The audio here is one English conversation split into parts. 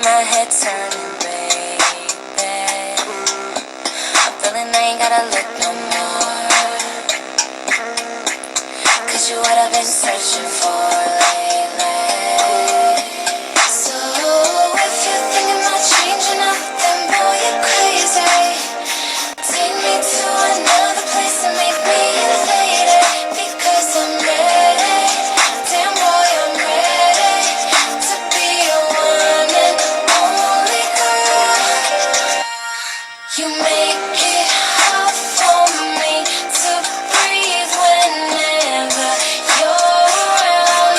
My head turning, baby. I'm feeling I ain't gotta look no more. 'Cause you what I've been searching for lately. So if you're thinking about changing up, then boy, you're crazy. Take me to another place and make me your lady. Because I'm ready. Damn boy, I'm ready to be your one and only girl. You make it hard for me to breathe whenever you're around.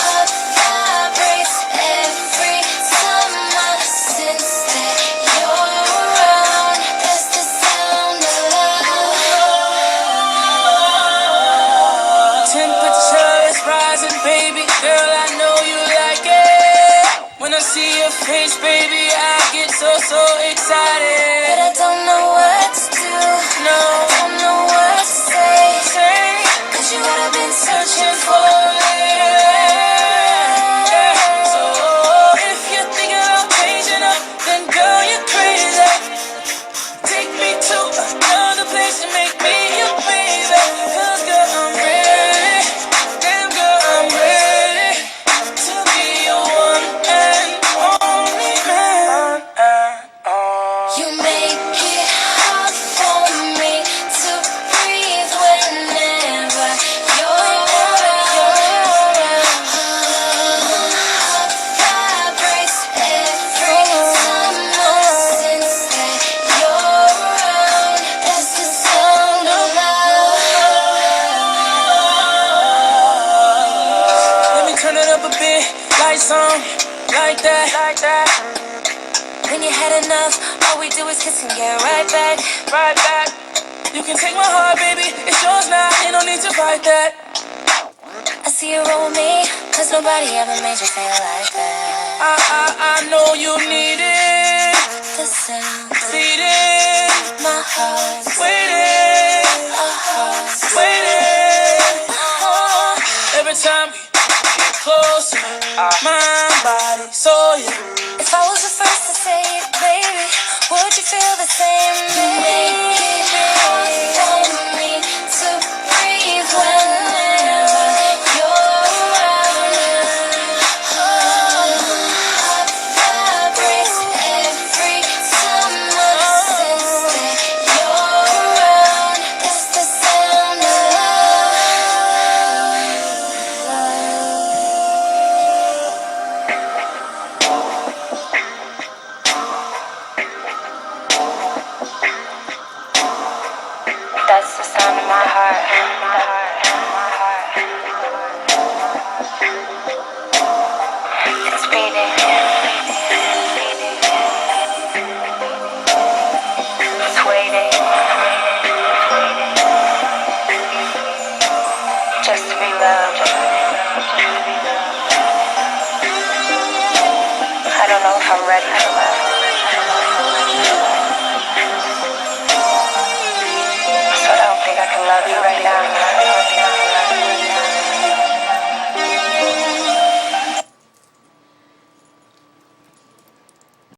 Heart vibrates every time I sense that you're around. That's the sound of love. Temperature is rising, baby. Girl, I know you like it. When I see your face, baby, I get so excited. But I don't know what to do. No, I don't know what to say. 'Cause you what I've been searching for. So if you're thinking about changing up, then girl, you're crazy. Take me to another place and make me your baby. 'Cause girl, I'm ready. Damn girl, I'm ready to be your one and only man. You make it hard for me to breathe whenever you're around. Heart vibrates every time I sense that you're around. That's the sound of love. Let me turn it up a bit, lights on, like that. When you had enough, all we do is kiss and get right back. You can take my heart, baby, it's yours now, ain't no need to fight that. I see you roll with me, 'cause nobody ever made you feel like that. I know you need it, The sound, beating, my heart, waiting, our hearts. waiting. Every time we get closer, mind, body, soul, yeah. If I was the first to say it, baby, would you feel the same? Make it hard for me to breathe whenever you're around. Heart vibrates every time I sense that you're around. That's the sound of That's the sound of my heart. It's beating. It's waiting. Just to be loved. I don't know if I'm ready.